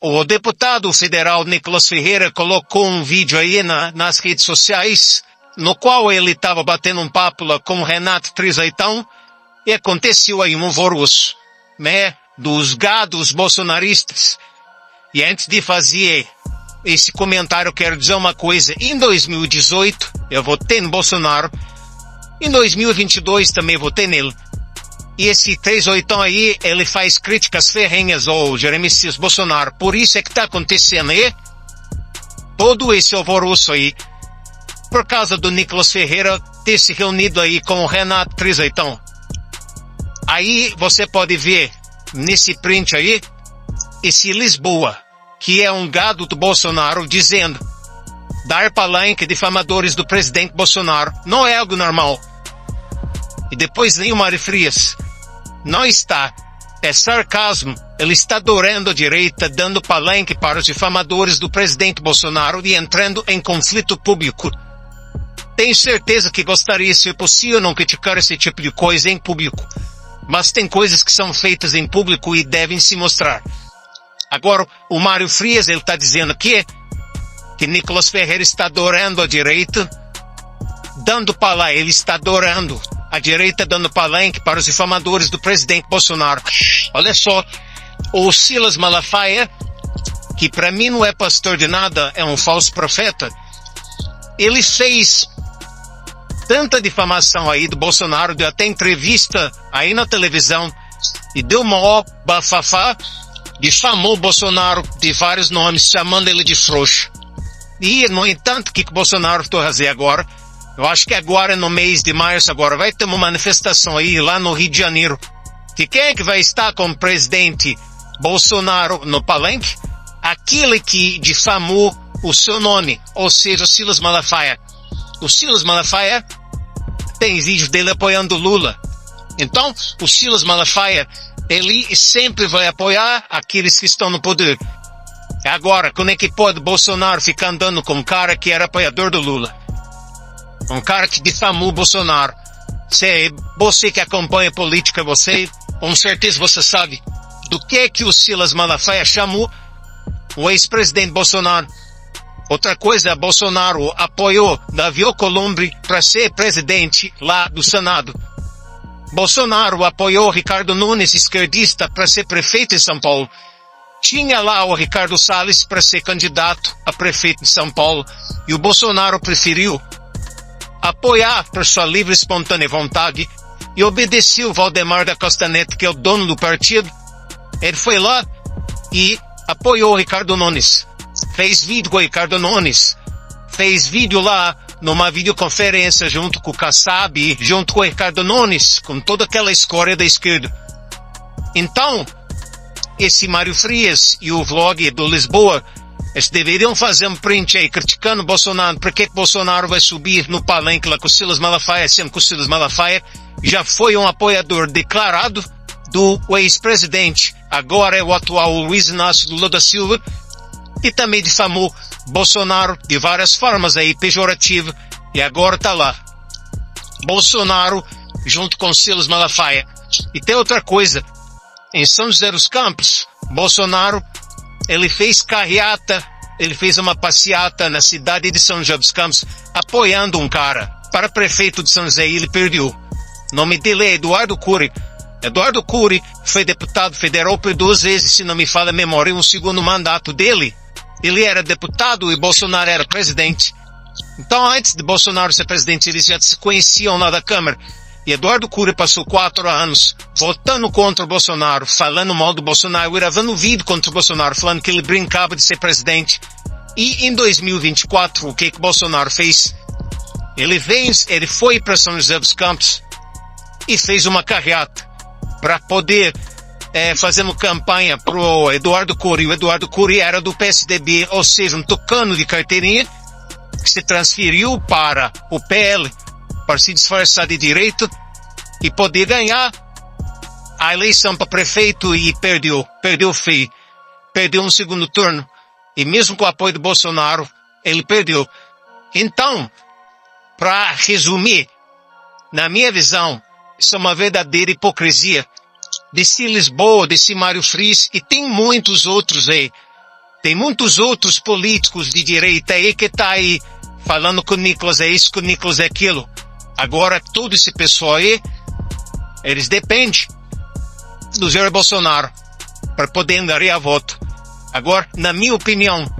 O deputado federal Nicolas Ferreira colocou um vídeo aí nas redes sociais, no qual ele estava batendo um papo lá com o Renato Trizeitão, e aconteceu aí um alvoroço, né, dos gados bolsonaristas. E antes de fazer esse comentário, eu quero dizer uma coisa. Em 2018, eu votei no Bolsonaro. Em 2022 também votei nele. E esse 38 aí, ele faz críticas ferrenhas ao Jeremias Messias Bolsonaro. Por isso é que está acontecendo aí todo esse alvoroço aí, por causa do Nicolas Ferreira ter se reunido aí com o Renato Trizeitão. Aí você pode ver nesse print aí, esse Lisboa, que é um gado do Bolsonaro, dizendo: dar palanque difamadores do presidente Bolsonaro não é algo normal. E depois vem o Mário Frias: não está, é sarcasmo, ele está adorando a direita, dando palanque para os difamadores do presidente Bolsonaro e entrando em conflito público. Tenho certeza que gostaria, se possível, não criticar esse tipo de coisa em público. Mas tem coisas que são feitas em público e devem se mostrar. Agora, o Mário Frias, ele está dizendo que Nicolas Ferreira está adorando a direita, dando palanque, ele está adorando a direita, dando palanque para os difamadores do presidente Bolsonaro. Olha só, o Silas Malafaia, que para mim não é pastor de nada, é um falso profeta, ele fez tanta difamação aí do Bolsonaro, deu até entrevista aí na televisão, e deu maior bafafá, difamou o Bolsonaro de vários nomes, chamando ele de frouxo. E, no entanto, o que o Bolsonaro vai fazer agora? Eu acho que agora, no mês de março, agora vai ter uma manifestação aí lá no Rio de Janeiro. Que quem é que vai estar como presidente Bolsonaro no palanque? Aquele que difamou o seu nome, ou seja, o Silas Malafaia. O Silas Malafaia tem vídeo dele apoiando Lula. Então, o Silas Malafaia, ele sempre vai apoiar aqueles que estão no poder. Agora, como é que pode Bolsonaro ficar andando com um cara que era apoiador do Lula? Um cara que difamou o Bolsonaro. Você que acompanha política, você, com certeza você sabe do que o Silas Malafaia chamou o ex-presidente Bolsonaro. Outra coisa, Bolsonaro apoiou Davi Alcolumbre para ser presidente lá do Senado. Bolsonaro apoiou Ricardo Nunes, esquerdista, para ser prefeito em São Paulo. Tinha lá o Ricardo Salles para ser candidato a prefeito de São Paulo. E o Bolsonaro preferiu apoiar por sua livre e espontânea vontade e obedeceu o Valdemar da Costa Neto, que é o dono do partido. Ele foi lá e apoiou o Ricardo Nunes. Fez vídeo com o Ricardo Nunes. Fez vídeo lá numa videoconferência junto com o Kassab, junto com o Ricardo Nunes, com toda aquela escória da esquerda. Então, esse Mário Frias e o vlog do Lisboa, eles deveriam fazer um print aí criticando o Bolsonaro. Por que Bolsonaro vai subir no palanque lá com o Silas Malafaia, sendo que o Silas Malafaia já foi um apoiador declarado do ex-presidente. Agora é o atual Luiz Inácio Lula da Silva, e também difamou Bolsonaro de várias formas aí, pejorativa, e agora tá lá. Bolsonaro junto com Silas Malafaia. E tem outra coisa, em São José dos Campos, Bolsonaro, ele fez carreata, ele fez uma passeata na cidade de São José dos Campos, apoiando um cara para prefeito de São José, e ele perdeu. O nome dele é Eduardo Cury. Eduardo Cury foi deputado federal por 2 vezes, se não me falha a memória, um segundo mandato dele. Ele era deputado e Bolsonaro era presidente. Então, antes de Bolsonaro ser presidente, eles já se conheciam lá da Câmara. E Eduardo Cury passou 4 anos votando contra o Bolsonaro, falando mal do Bolsonaro, gravando vídeo contra o Bolsonaro, falando que ele brincava de ser presidente. E em 2024, o que o Bolsonaro fez? Ele foi para São José dos Campos e fez uma carreata para poder fazendo campanha pro Eduardo Cury. O Eduardo Cury era do PSDB, ou seja, um tucano de carteirinha, que se transferiu para o PL, para se disfarçar de direito e poder ganhar a eleição para prefeito, e perdeu feio. Perdeu um segundo turno. E mesmo com o apoio do Bolsonaro, ele perdeu. Então, para resumir, na minha visão, isso é uma verdadeira hipocrisia desse Lisboa, desse Mário Frias, e tem muitos outros aí. Tem muitos outros políticos de direita aí que tá aí falando que o Nicolas é isso, que o Nicolas é aquilo. Agora, todo esse pessoal aí, eles dependem do Jair Bolsonaro para poder angariar voto. Agora, na minha opinião,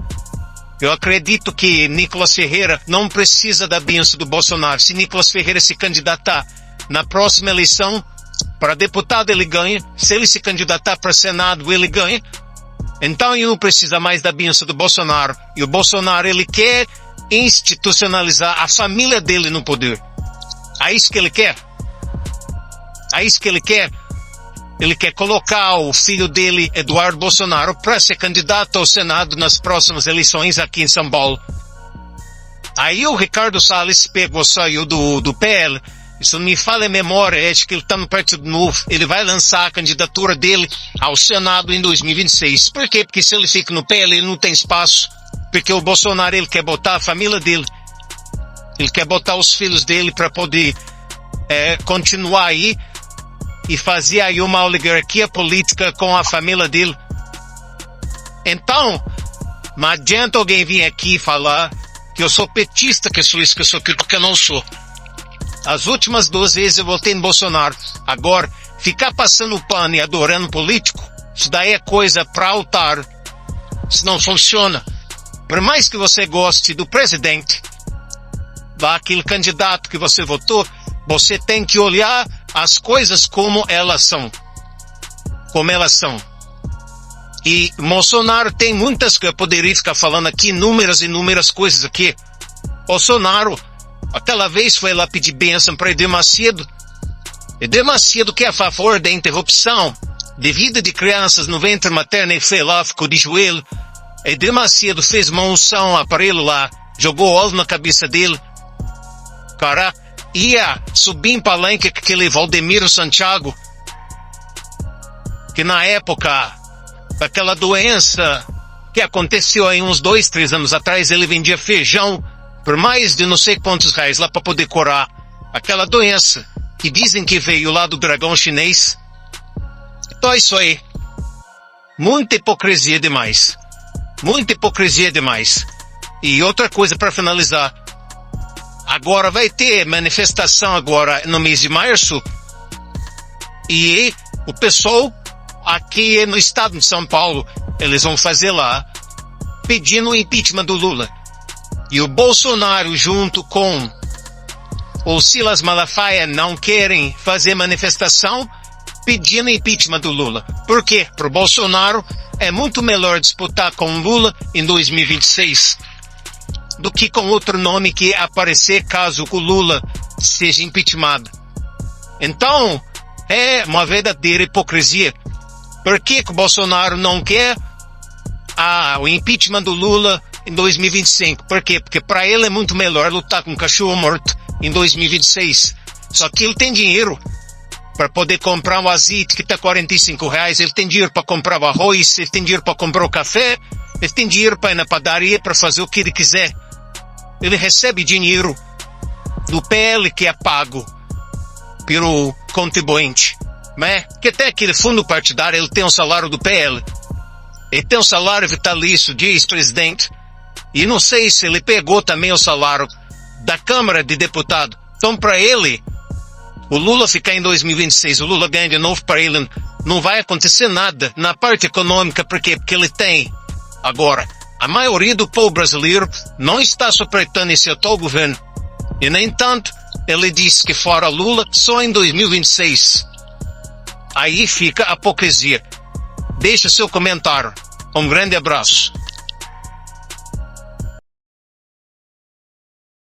eu acredito que Nicolas Ferreira não precisa da bênção do Bolsonaro. Se Nicolas Ferreira se candidatar na próxima eleição, para deputado ele ganha. Se ele se candidatar para Senado, ele ganha. Então ele não precisa mais da bênção do Bolsonaro. E o Bolsonaro, ele quer institucionalizar a família dele no poder. É isso que ele quer. É isso que ele quer. Ele quer colocar o filho dele, Eduardo Bolsonaro, para ser candidato ao Senado nas próximas eleições aqui em São Paulo. Aí o Ricardo Salles saiu do PL. Isso não me fala em memória, acho que ele está no Partido Novo. Ele vai lançar a candidatura dele ao Senado em 2026. Por quê? Porque se ele fica no PL, ele não tem espaço. Porque o Bolsonaro, ele quer botar a família dele. Ele quer botar os filhos dele para poder continuar aí e fazer aí uma oligarquia política com a família dele. Então, não adianta alguém vir aqui falar que eu sou petista, que eu sou isso, que eu sou aquilo, porque eu não sou. As últimas 2 vezes eu votei no Bolsonaro. Agora, ficar passando pano e adorando político, isso daí é coisa para altar. Isso não funciona. Por mais que você goste do presidente, daquele candidato que você votou, você tem que olhar as coisas como elas são. Como elas são. E Bolsonaro tem muitas que eu poderia ficar falando aqui, inúmeras coisas aqui. Bolsonaro, aquela vez foi lá pedir bênção para Edir Macedo. Edir Macedo que é a favor da interrupção de vida de crianças no ventre materno e foi lá, ficou de joelho. Edir Macedo fez uma unção, aparelho lá, jogou óleo na cabeça dele. Cara, ia subir em palanque com aquele Valdemiro Santiago, que na época, aquela doença que aconteceu aí uns 2, 3 anos atrás, ele vendia feijão por mais de não sei quantos reais lá para poder curar aquela doença que dizem que veio lá do dragão chinês. Então é isso aí. Muita hipocrisia demais. Muita hipocrisia demais. E outra coisa para finalizar. Agora vai ter manifestação agora no mês de março. E o pessoal aqui no estado de São Paulo, eles vão fazer lá pedindo o impeachment do Lula. E o Bolsonaro junto com o Silas Malafaia não querem fazer manifestação pedindo impeachment do Lula. Por quê? Para o Bolsonaro é muito melhor disputar com o Lula em 2026 do que com outro nome que aparecer caso o Lula seja impeachmentado. Então, é uma verdadeira hipocrisia. Por que o Bolsonaro não quer o impeachment do Lula em 2025? Por quê? Porque para ele é muito melhor lutar com um cachorro morto em 2026. Só que ele tem dinheiro para poder comprar o azeite que está R$45, ele tem dinheiro para comprar o arroz, ele tem dinheiro para comprar o café, ele tem dinheiro para ir na padaria para fazer o que ele quiser. Ele recebe dinheiro do PL que é pago pelo contribuinte, né? Que até aquele fundo partidário ele tem um salário do PL, ele tem um salário vitalício de ex-presidente, e não sei se ele pegou também o salário da Câmara de Deputado. Então para ele, o Lula ficar em 2026, o Lula ganha de novo, para ele não vai acontecer nada na parte econômica. Por quê? Porque ele tem. Agora, a maioria do povo brasileiro não está suportando esse atual governo. E, no entanto, ele diz que fora Lula, só em 2026. Aí fica a hipocrisia. Deixa seu comentário. Um grande abraço.